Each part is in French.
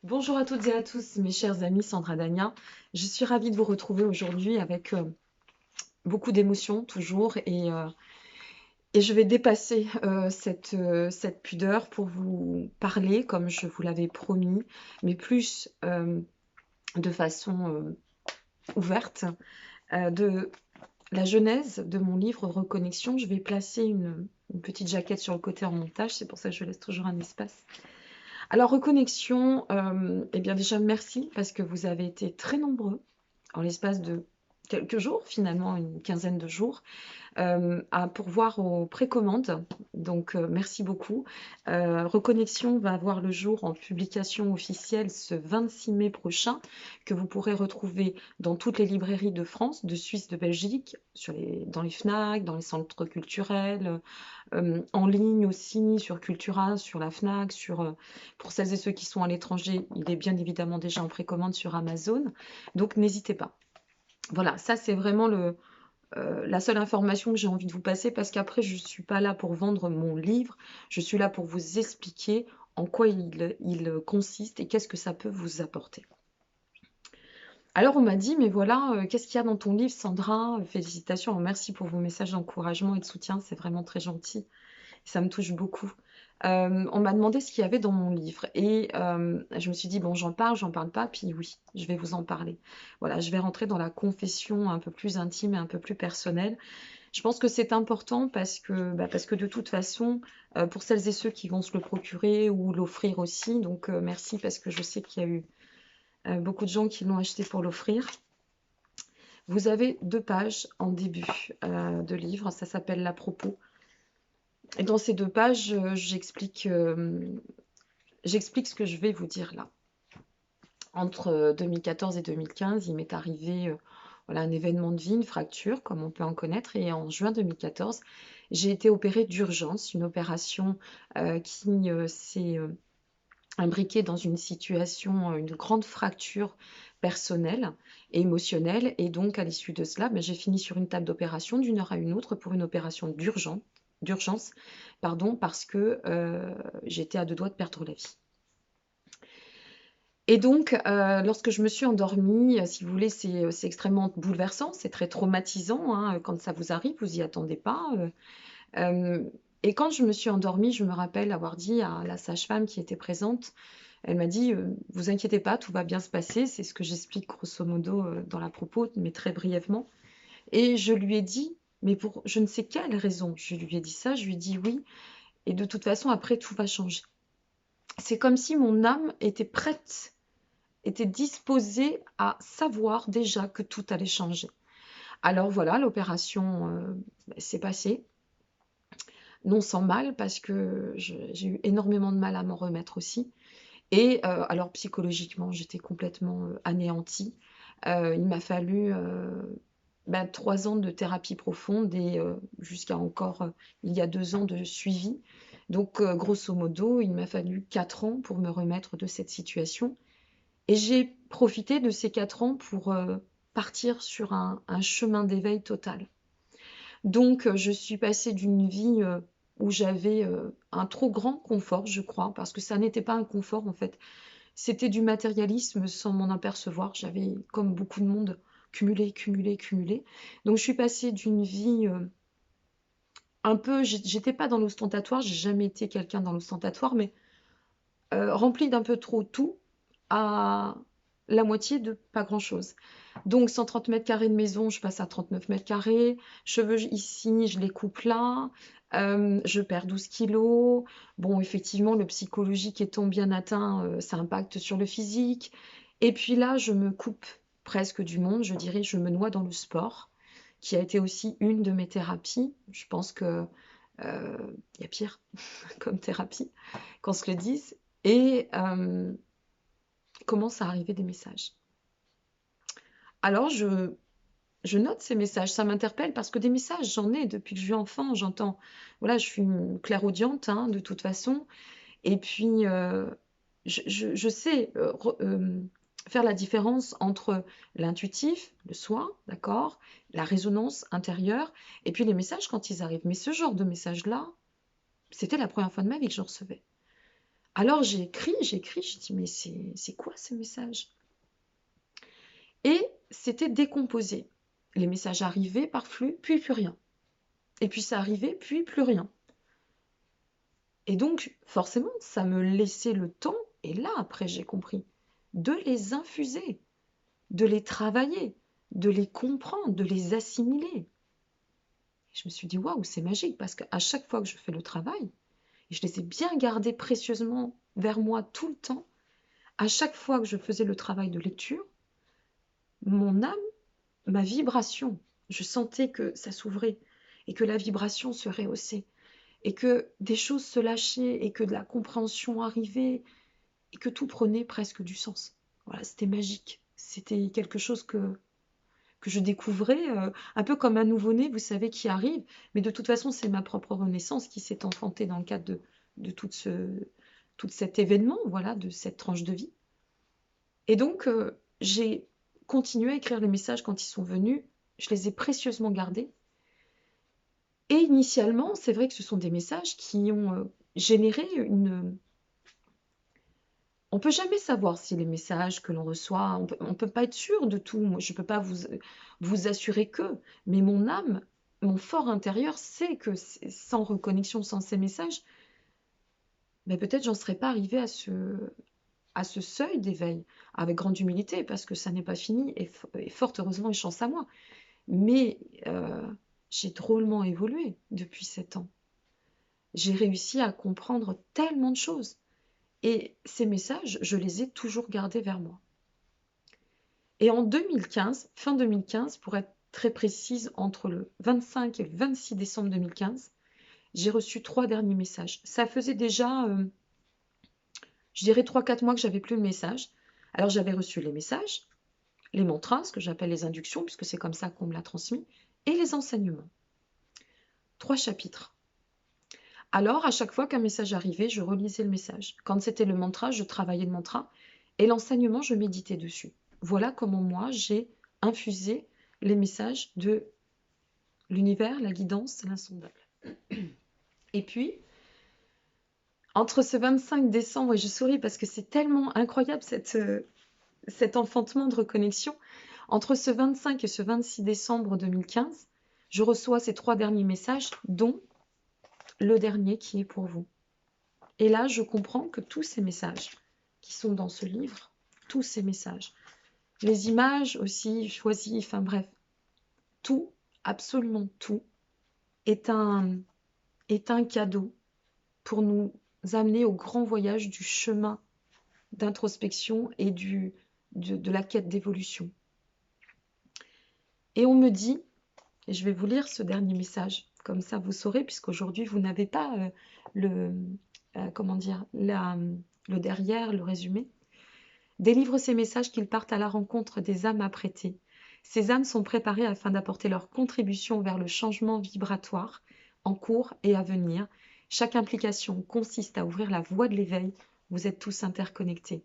Bonjour à toutes et à tous, mes chers amis, Sandra Dagna. Je suis ravie de vous retrouver aujourd'hui avec beaucoup d'émotions toujours et je vais dépasser cette pudeur pour vous parler comme je vous l'avais promis, mais plus de façon ouverte de la genèse de mon livre Reconnexion. Je vais placer une petite jaquette sur le côté en montage, c'est pour ça que je laisse toujours un espace. Alors, Reconnexion, eh bien déjà merci parce que vous avez été très nombreux en l'espace de quelques jours, finalement une quinzaine de jours, à pourvoir aux précommandes. Donc, merci beaucoup. Reconnexion va avoir le jour en publication officielle ce 26 mai prochain, que vous pourrez retrouver dans toutes les librairies de France, de Suisse, de Belgique, dans les FNAC, dans les centres culturels, en ligne aussi, sur Cultura, sur la FNAC, pour celles et ceux qui sont à l'étranger, il est bien évidemment déjà en précommande sur Amazon. Donc n'hésitez pas. Voilà, ça c'est vraiment la seule information que j'ai envie de vous passer parce qu'après je ne suis pas là pour vendre mon livre, je suis là pour vous expliquer en quoi il consiste et qu'est-ce que ça peut vous apporter. Alors on m'a dit, mais voilà, qu'est-ce qu'il y a dans ton livre, Sandra? Félicitations, merci pour vos messages d'encouragement et de soutien, c'est vraiment très gentil. Ça me touche beaucoup. On m'a demandé ce qu'il y avait dans mon livre et je me suis dit: «Bon, j'en parle pas?» Puis oui, je vais vous en parler. Voilà, je vais rentrer dans la confession un peu plus intime et un peu plus personnelle. Je pense que c'est important parce que de toute façon, pour celles et ceux qui vont se le procurer ou l'offrir aussi, donc merci parce que je sais qu'il y a eu, beaucoup de gens qui l'ont acheté pour l'offrir. Vous avez 2 pages en début, de livre, ça s'appelle «La propos». Et dans ces 2 pages, j'explique ce que je vais vous dire là. Entre 2014 et 2015, il m'est arrivé voilà, un événement de vie, une fracture, comme on peut en connaître. Et en juin 2014, j'ai été opérée d'urgence, une opération qui s'est imbriquée dans une situation, une grande fracture personnelle et émotionnelle. Et donc, à l'issue de cela, ben, j'ai fini sur une table d'opération d'une heure à une autre pour une opération d'urgence, pardon, parce que j'étais à 2 doigts de perdre la vie. Et donc, lorsque je me suis endormie, si vous voulez, c'est extrêmement bouleversant, c'est très traumatisant, hein, quand ça vous arrive, vous y attendez pas, et quand je me suis endormie, je me rappelle avoir dit à la sage-femme qui était présente, elle m'a dit: «Vous inquiétez pas, tout va bien se passer». C'est ce que j'explique grosso modo, dans la propos, mais très brièvement. Et je lui ai dit, mais pour je ne sais quelle raison, je lui ai dit ça, je lui ai dit: «Oui et de toute façon après tout va changer». C'est comme si mon âme était prête, était disposée à savoir déjà que tout allait changer. Alors voilà, l'opération s'est passée, non sans mal, parce que j'ai eu énormément de mal à m'en remettre aussi. Et alors psychologiquement, j'étais complètement anéantie. Il m'a fallu 3 ans de thérapie profonde et jusqu'à encore il y a 2 ans de suivi. Donc grosso modo, il m'a fallu 4 ans pour me remettre de cette situation. Et j'ai profité de ces 4 ans pour partir sur un chemin d'éveil total. Donc, je suis passée d'une vie où j'avais un trop grand confort, je crois, parce que ça n'était pas un confort en fait, c'était du matérialisme sans m'en apercevoir. J'avais, comme beaucoup de monde, cumulé, cumulé, cumulé. Donc, je suis passée d'une vie un peu, j'étais pas dans l'ostentatoire, j'ai jamais été quelqu'un dans l'ostentatoire, mais remplie d'un peu trop tout à la moitié de pas grand-chose. Donc 130 mètres carrés de maison, je passe à 39 mètres carrés. Cheveux ici, je les coupe là. Je perds 12 kilos. Bon, effectivement, le psychologique étant bien atteint, ça impacte sur le physique. Et puis là, je me coupe presque du monde, je dirais, je me noie dans le sport, qui a été aussi une de mes thérapies. Je pense que y a pire comme thérapie, qu'on se le dise. Et commence à arriver des messages. Alors je note ces messages, ça m'interpelle parce que des messages, j'en ai depuis que je suis enfant, j'entends, voilà, je suis une clairaudiente hein, de toute façon, et puis je sais faire la différence entre l'intuitif, le soi, d'accord, la résonance intérieure, et puis les messages quand ils arrivent. Mais ce genre de message-là, c'était la première fois de ma vie que je recevais. Alors j'ai dit, mais c'est quoi ce message? Et c'était décomposé. Les messages arrivaient par flux, puis plus rien. Et puis ça arrivait, puis plus rien. Et donc, forcément, ça me laissait le temps, et là, après, j'ai compris, de les infuser, de les travailler, de les comprendre, de les assimiler. Je me suis dit, waouh, c'est magique, parce qu'à chaque fois que je fais le travail, et je les ai bien gardés précieusement vers moi tout le temps, à chaque fois que je faisais le travail de lecture, mon âme, ma vibration, je sentais que ça s'ouvrait et que la vibration se rehaussait et que des choses se lâchaient et que de la compréhension arrivait et que tout prenait presque du sens. Voilà, c'était magique. C'était quelque chose que je découvrais, un peu comme un nouveau-né, vous savez, qui arrive. Mais de toute façon, c'est ma propre renaissance qui s'est enfantée dans le cadre de tout cet événement, voilà, de cette tranche de vie. Et donc, j'ai continué à écrire les messages quand ils sont venus. Je les ai précieusement gardés. Et initialement, c'est vrai que ce sont des messages qui ont généré une... On ne peut jamais savoir si les messages que l'on reçoit, on peut pas être sûr de tout. Moi, je ne peux pas vous assurer que, mais mon âme, mon fort intérieur sait que sans reconnexion, sans ces messages, ben peut-être j'en serais pas arrivée à ce seuil d'éveil, avec grande humilité, parce que ça n'est pas fini, et fort heureusement, et chance à moi. Mais j'ai drôlement évolué depuis 7 ans. J'ai réussi à comprendre tellement de choses. Et ces messages, je les ai toujours gardés vers moi. Et en 2015, fin 2015, pour être très précise, entre le 25 et le 26 décembre 2015, j'ai reçu 3 derniers messages. Ça faisait déjà, je dirais 3-4 mois que j'avais plus de messages. Alors j'avais reçu les messages, les mantras, ce que j'appelle les inductions, puisque c'est comme ça qu'on me l'a transmis, et les enseignements. 3 chapitres. Alors, à chaque fois qu'un message arrivait, je relisais le message. Quand c'était le mantra, je travaillais le mantra. Et l'enseignement, je méditais dessus. Voilà comment moi, j'ai infusé les messages de l'univers, la guidance, l'insondable. Et puis, entre ce 25 décembre, et je souris parce que c'est tellement incroyable cet enfantement de reconnexion, entre ce 25 et ce 26 décembre 2015, je reçois ces 3 derniers messages, dont le dernier qui est pour vous. Et là, je comprends que tous ces messages qui sont dans ce livre, tous ces messages, les images aussi choisies, enfin bref, tout, absolument tout, est un cadeau pour nous amener au grand voyage du chemin d'introspection et de la quête d'évolution. Et on me dit, et je vais vous lire ce dernier message, comme ça vous saurez, puisqu'aujourd'hui vous n'avez pas comment dire, le derrière, le résumé. Délivre ces messages qu'ils partent à la rencontre des âmes apprêtées. Ces âmes sont préparées afin d'apporter leur contribution vers le changement vibratoire en cours et à venir. Chaque implication consiste à ouvrir la voie de l'éveil. Vous êtes tous interconnectés.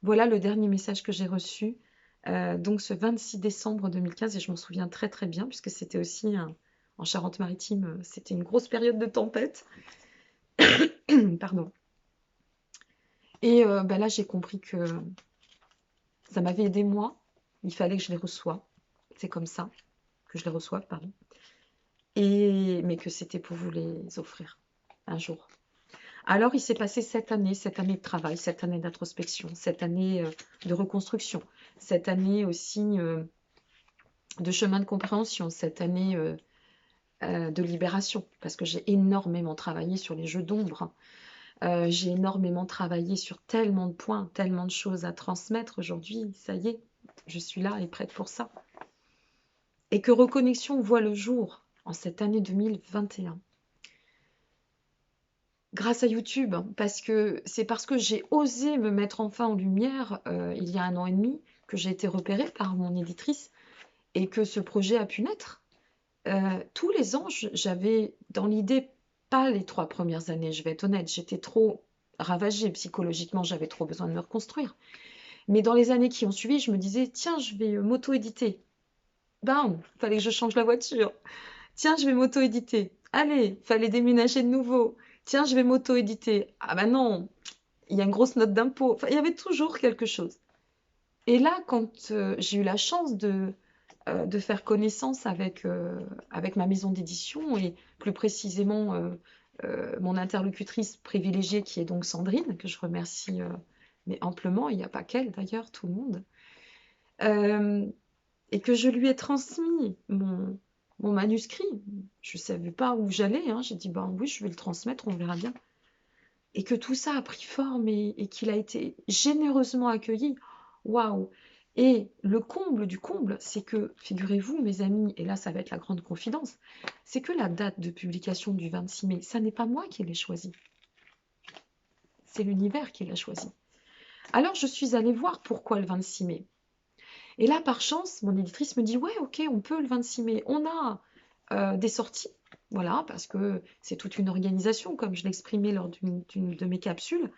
Voilà le dernier message que j'ai reçu, donc ce 26 décembre 2015, et je m'en souviens très très bien, puisque c'était aussi en Charente-Maritime, c'était une grosse période de tempête. Pardon. Et là, j'ai compris que ça m'avait aidé moi. Il fallait que je les reçoive. C'est comme ça que je les reçoive, pardon. Mais que c'était pour vous les offrir un jour. Alors, il s'est passé cette année de travail, cette année d'introspection, cette année de reconstruction, cette année aussi de chemin de compréhension, cette année de libération, parce que j'ai énormément travaillé sur les jeux d'ombre. J'ai énormément travaillé sur tellement de points, tellement de choses à transmettre aujourd'hui. Ça y est, je suis là et prête pour ça. Et que Reconnexion voit le jour en cette année 2021. Grâce à YouTube, parce que c'est parce que j'ai osé me mettre enfin en lumière il y a 1 an et demi que j'ai été repérée par mon éditrice et que ce projet a pu naître. Tous les ans, j'avais dans l'idée, pas les 3 premières années, je vais être honnête, j'étais trop ravagée psychologiquement, j'avais trop besoin de me reconstruire. Mais dans les années qui ont suivi, je me disais, tiens, je vais m'auto-éditer. Bam, fallait que je change la voiture. Tiens, je vais m'auto-éditer. Allez, fallait déménager de nouveau. Tiens, je vais m'auto-éditer. Ah bah non, il y a une grosse note d'impôt. Enfin, il y avait toujours quelque chose. Et là, quand j'ai eu la chance de faire connaissance avec ma maison d'édition et plus précisément mon interlocutrice privilégiée qui est donc Sandrine, que je remercie mais amplement, il n'y a pas qu'elle d'ailleurs, tout le monde, euh, et que je lui ai transmis mon manuscrit. Je ne savais pas où j'allais, hein. J'ai dit, ben oui, je vais le transmettre, on verra bien. Et que tout ça a pris forme et qu'il a été généreusement accueilli. Waouh! Et le comble du comble, c'est que, figurez-vous, mes amis, et là ça va être la grande confidence, c'est que la date de publication du 26 mai, ça n'est pas moi qui l'ai choisi, c'est l'univers qui l'a choisi. Alors je suis allée voir pourquoi le 26 mai. Et là, par chance, mon éditrice me dit, ouais, ok, on peut le 26 mai. On a des sorties, voilà, parce que c'est toute une organisation, comme je l'exprimais lors d'une de mes capsules.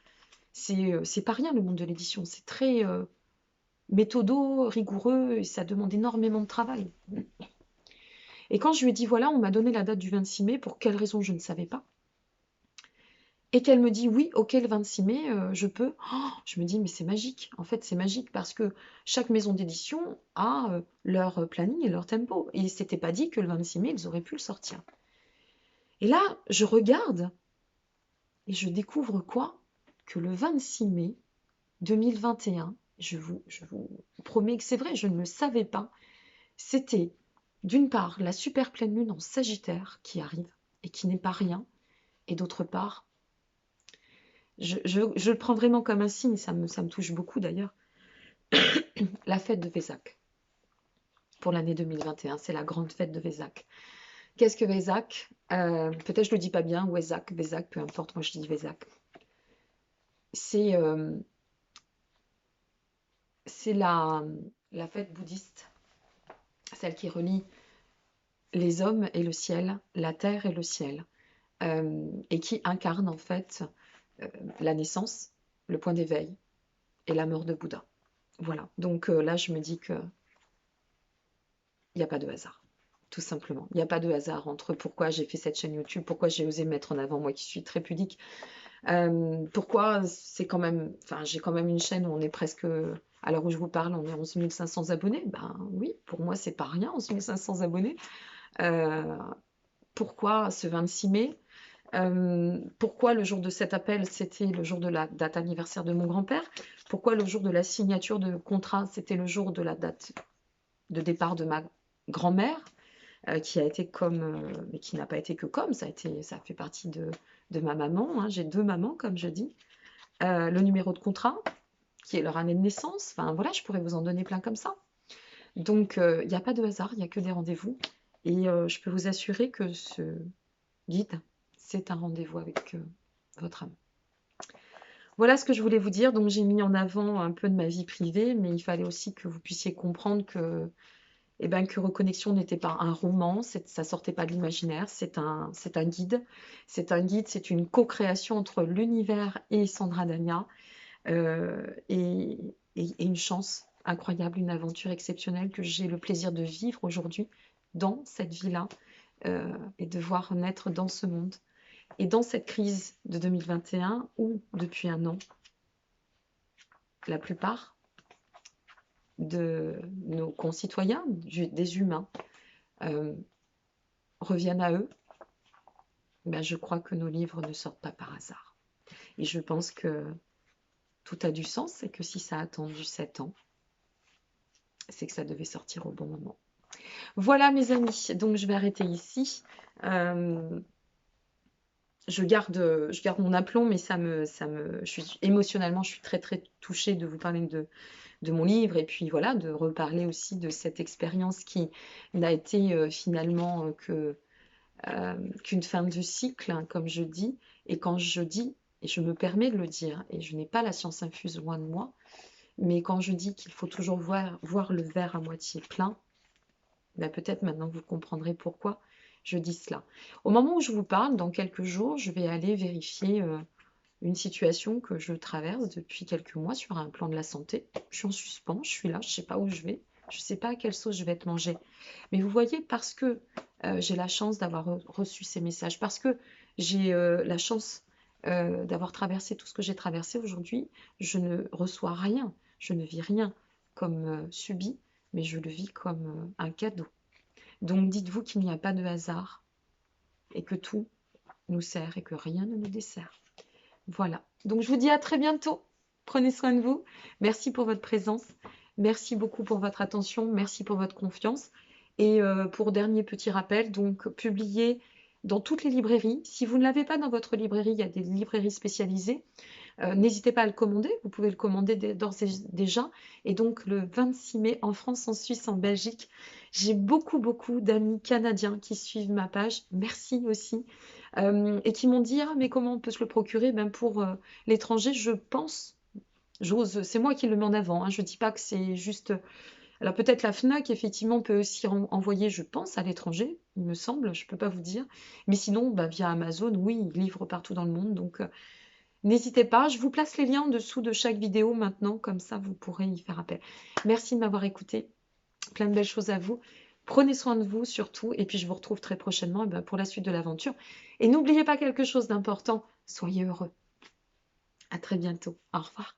C'est pas rien le monde de l'édition, c'est très méthodo, rigoureux, et ça demande énormément de travail. Et quand je lui ai dit, voilà, on m'a donné la date du 26 mai, pour quelle raison je ne savais pas, et qu'elle me dit, oui, ok, le 26 mai, je peux, oh, je me dis, mais c'est magique, en fait c'est magique, parce que chaque maison d'édition a leur planning et leur tempo, et il ne s'était pas dit que le 26 mai, ils auraient pu le sortir. Et là, je regarde, et je découvre quoi? Que le 26 mai 2021, je vous promets que c'est vrai, je ne le savais pas, c'était d'une part la super pleine lune en Sagittaire qui arrive et qui n'est pas rien, et d'autre part, je le prends vraiment comme un signe, ça me touche beaucoup d'ailleurs, la fête de Vésac pour l'année 2021, c'est la grande fête de Vésac. Qu'est-ce que Vésac? Peut-être je le dis pas bien, Vésac, Vésac, peu importe, moi je dis Vésac. C'est la fête bouddhiste, celle qui relie les hommes et le ciel, la terre et le ciel, et qui incarne en fait la naissance, le point d'éveil et la mort de Bouddha. Voilà, donc là je me dis qu'il n'y a pas de hasard, tout simplement. Il n'y a pas de hasard entre pourquoi j'ai fait cette chaîne YouTube, pourquoi j'ai osé mettre en avant, moi qui suis très pudique, pourquoi c'est quand même, enfin j'ai quand même une chaîne où on est presque, à l'heure où je vous parle, on est 11 500 abonnés, ben oui, pour moi c'est pas rien, 11 500 abonnés. Euh, Pourquoi ce 26 mai? Pourquoi le jour de cet appel, c'était le jour de la date anniversaire de mon grand-père? Pourquoi le jour de la signature de contrat, c'était le jour de la date de départ de ma grand-mère, qui a été comme, mais qui n'a pas été que comme, ça fait partie de ma maman, hein, j'ai deux mamans, comme je dis. Le numéro de contrat, qui est leur année de naissance, enfin voilà, je pourrais vous en donner plein comme ça. Donc, il n'y a pas de hasard, il n'y a que des rendez-vous. Et je peux vous assurer que ce guide, c'est un rendez-vous avec votre âme. Voilà ce que je voulais vous dire. Donc, j'ai mis en avant un peu de ma vie privée, mais il fallait aussi que vous puissiez comprendre que, eh ben, que Reconnexion n'était pas un roman, ça sortait pas de l'imaginaire, c'est un guide. C'est un guide, c'est une co-création entre l'univers et Sandra Dania, et, et une chance incroyable, une aventure exceptionnelle que j'ai le plaisir de vivre aujourd'hui dans cette vie-là, et de voir naître dans ce monde. Et dans cette crise de 2021, où depuis un an, la plupart de nos concitoyens, des humains, euh, reviennent à eux, ben je crois que nos livres ne sortent pas par hasard. Et je pense que tout a du sens et que si ça a attendu 7 ans, c'est que ça devait sortir au bon moment. Voilà mes amis, donc je vais arrêter ici. Je garde mon aplomb, mais émotionnellement, je suis très très touchée de vous parler de mon livre et puis voilà, de reparler aussi de cette expérience qui n'a été finalement qu'une fin de cycle, hein, comme je dis. Et quand je dis, et je me permets de le dire, et je n'ai pas la science infuse loin de moi, mais quand je dis qu'il faut toujours voir le verre à moitié plein, ben peut-être maintenant vous comprendrez pourquoi je dis cela. Au moment où je vous parle, dans quelques jours, je vais aller vérifier une situation que je traverse depuis quelques mois sur un plan de la santé. Je suis en suspens, je suis là, je ne sais pas où je vais, je ne sais pas à quelle sauce je vais être mangée. Mais vous voyez, parce que j'ai la chance d'avoir reçu ces messages, parce que j'ai la chance d'avoir traversé tout ce que j'ai traversé aujourd'hui, je ne reçois rien, je ne vis rien comme subi, mais je le vis comme un cadeau. Donc dites-vous qu'il n'y a pas de hasard et que tout nous sert et que rien ne nous dessert. Voilà. Donc je vous dis à très bientôt. Prenez soin de vous. Merci pour votre présence. Merci beaucoup pour votre attention. Merci pour votre confiance. Et pour dernier petit rappel, donc publié dans toutes les librairies. Si vous ne l'avez pas dans votre librairie, il y a des librairies spécialisées. N'hésitez pas à le commander. Vous pouvez le commander d'ores et déjà. Et donc le 26 mai en France, en Suisse, en Belgique. J'ai beaucoup d'amis canadiens qui suivent ma page. Merci aussi. Et qui m'ont dit, ah, mais comment on peut se le procurer? Ben, pour l'étranger, je pense, j'ose, c'est moi qui le mets en avant, hein, je dis pas que c'est juste. Alors peut-être la FNAC, effectivement, peut aussi envoyer, je pense, à l'étranger, il me semble, je peux pas vous dire. Mais sinon, bah, via Amazon, oui, ils livrent partout dans le monde. Donc n'hésitez pas, je vous place les liens en dessous de chaque vidéo maintenant, comme ça vous pourrez y faire appel. Merci de m'avoir écouté. Plein de belles choses à vous. Prenez soin de vous surtout, et puis je vous retrouve très prochainement pour la suite de l'aventure. Et n'oubliez pas quelque chose d'important, soyez heureux. À très bientôt. Au revoir.